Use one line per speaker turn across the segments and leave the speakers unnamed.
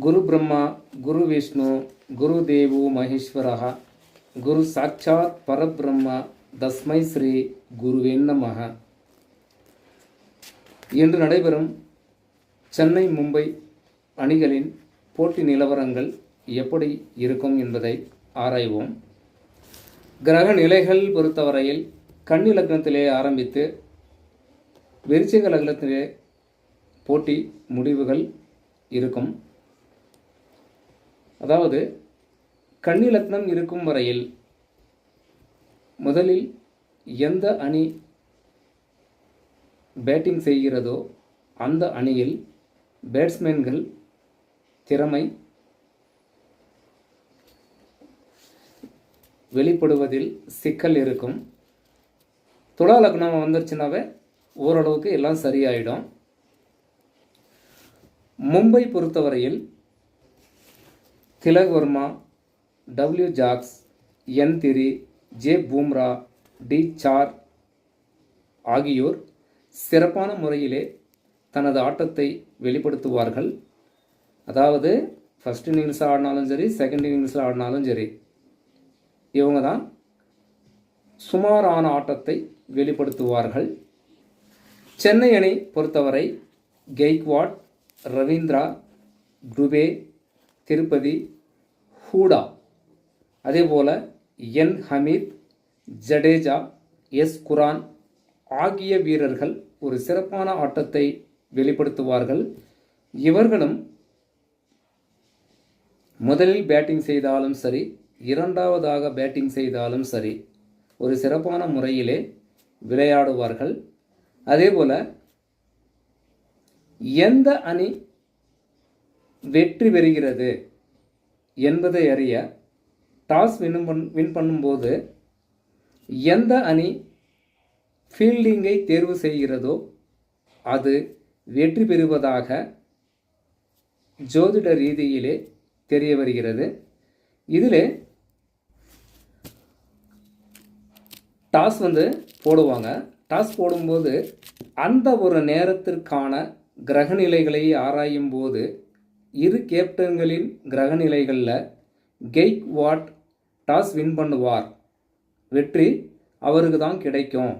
குரு பிரம்மா குரு விஷ்ணு குரு தேவோ மகேஸ்வரः குரு சாட்சாத் பரபிரம்மா தஸ்மை ஸ்ரீ குருவே நமः. இன்று நடைபெறும் சென்னை மும்பை அணிகளின் போட்டி நிலவரங்கள் எப்படி இருக்கும் என்பதை ஆராய்வோம். கிரக நிலைகள் பொறுத்தவரையில் கன்னி லக்னத்திலே ஆரம்பித்து விருச்சிக லக்னத்திலே போட்டி முடிவுகள் இருக்கும். அதாவது கன்னி லக்னம் இருக்கும் வரையில் முதலில் எந்த அணி பேட்டிங் செய்கிறதோ அந்த அணியில் பேட்ஸ்மேன்கள் திறமை வெளிப்படுவதில் சிக்கல் இருக்கும். துலா லக்னம் வந்துருச்சுனாவே ஓரளவுக்கு எல்லாம் சரியாயிடும். மும்பை பொறுத்தவரையில் திலக் வர்மா, டபிள்யூ ஜாக்ஸ், என் திரி, ஜே பூம்ரா, டி சார் ஆகியோர் சிறப்பான முறையிலே தனது ஆட்டத்தை வெளிப்படுத்துவார்கள். அதாவது ஃபஸ்ட் இன்னிங்ஸில் ஆடினாலும் சரி, செகண்ட் இன்னிங்ஸில் ஆடினாலும் சரி, இவங்க தான் சுமாரான ஆட்டத்தை வெளிப்படுத்துவார்கள். சென்னை அணி பொறுத்தவரை கெய்க்வாட், ரவீந்திரா, துபே, திருப்பதி, ஹூடா, அதேபோல் என் ஹமீத், ஜடேஜா, எஸ் குரான் ஆகிய வீரர்கள் ஒரு சிறப்பான ஆட்டத்தை வெளிப்படுத்துவார்கள். இவர்களும் முதலில் பேட்டிங் செய்தாலும் சரி, இரண்டாவதாக பேட்டிங் செய்தாலும் சரி, ஒரு சிறப்பான முறையிலே விளையாடுவார்கள். அதேபோல் எந்த அணி வெற்றி பெறுகிறது என்பதை அறிய டாஸ் வின் பண்ணும்போது எந்த அணி ஃபீல்டிங்கை தேர்வு செய்கிறதோ அது வெற்றி பெறுவதாக ஜோதிட ரீதியிலே தெரிய வருகிறது. இதில் டாஸ் போடுவாங்க. டாஸ் போடும்போது அந்த ஒரு நேரத்திற்கான கிரகநிலைகளை ஆராயும் போது இரு கேப்டன்களின் கிரகநிலைகளில் கெய்க்வாட் டாஸ் வின் பண்ணுவார், வெற்றி அவருக்கு தான் கிடைக்கும்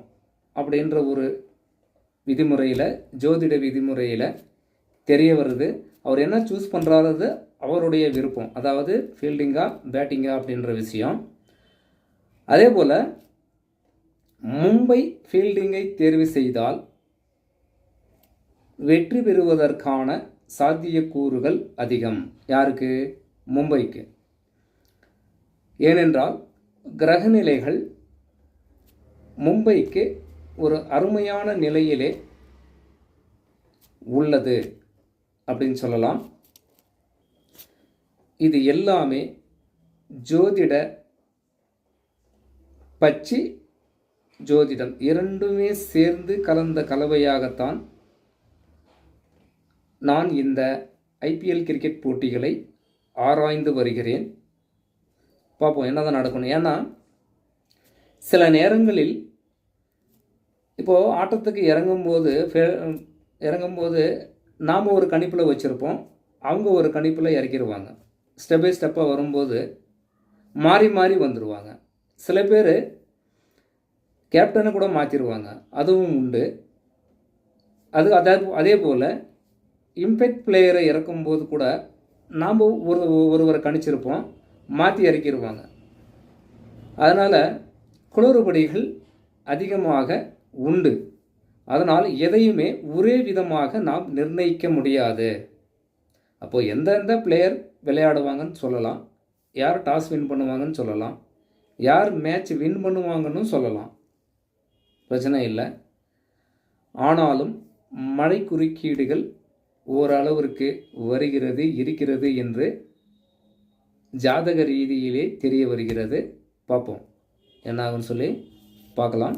அப்படின்ற ஒரு விதிமுறையில், ஜோதிட விதிமுறையில் தெரிய வருது. அவர் என்ன சூஸ் பண்ணுறாரு அவருடைய விருப்பம், அதாவது ஃபீல்டிங்கா பேட்டிங்கா அப்படின்ற விஷயம். அதே போல் மும்பை ஃபீல்டிங்கை தேர்வு செய்தால் வெற்றி பெறுவதற்கான சாத்தியக்கூறுகள் அதிகம். யாருக்கு? மும்பைக்கு. ஏனென்றால் கிரகநிலைகள் மும்பைக்கு ஒரு அருமையான நிலையிலே உள்ளது அப்படின்னு சொல்லலாம். இது எல்லாமே ஜோதிட பச்சி ஜோதிடம் இரண்டுமே சேர்ந்து கலந்த கலவையாகத்தான் நான் இந்த ஐபிஎல் கிரிக்கெட் போட்டிகளை ஆராய்ந்து வருகிறேன். பார்ப்போம் என்னதான் நடக்கணும். ஏன்னா சில நேரங்களில் இப்போது ஆட்டத்துக்கு இறங்கும்போது நாம் ஒரு கணிப்பில் வச்சுருப்போம், அவங்க ஒரு கணிப்பில் இறக்கிடுவாங்க. ஸ்டெப் பை ஸ்டெப்பாக வரும்போது மாறி மாறி வந்துடுவாங்க. சில பேர் கேப்டனை கூட மாற்றிடுவாங்க, அதுவும் உண்டு. அதே போல் இம்பேக்ட் பிளேயரை இறக்கும்போது கூட நாம் ஒருவரை கணிச்சிருப்போம், மாற்றி இறக்கிடுவாங்க. அதனால் குளறுபடிகள் அதிகமாக உண்டு. அதனால் எதையுமே ஒரே விதமாக நாம் நிர்ணயிக்க முடியாது. அப்போது எந்தெந்த பிளேயர் விளையாடுவாங்கன்னு சொல்லலாம், யார் டாஸ் வின் பண்ணுவாங்கன்னு சொல்லலாம், யார் மேட்ச் வின் பண்ணுவாங்கன்னு சொல்லலாம், பிரச்சனை இல்லை. ஆனாலும் மழை குறுக்கீடுகள் ஓரளவிற்கு இருக்கிறது என்று ஜாதக ரீதியிலே தெரிய வருகிறது. பார்ப்போம் என்ன ஆகும்னு சொல்லி பார்க்கலாம்.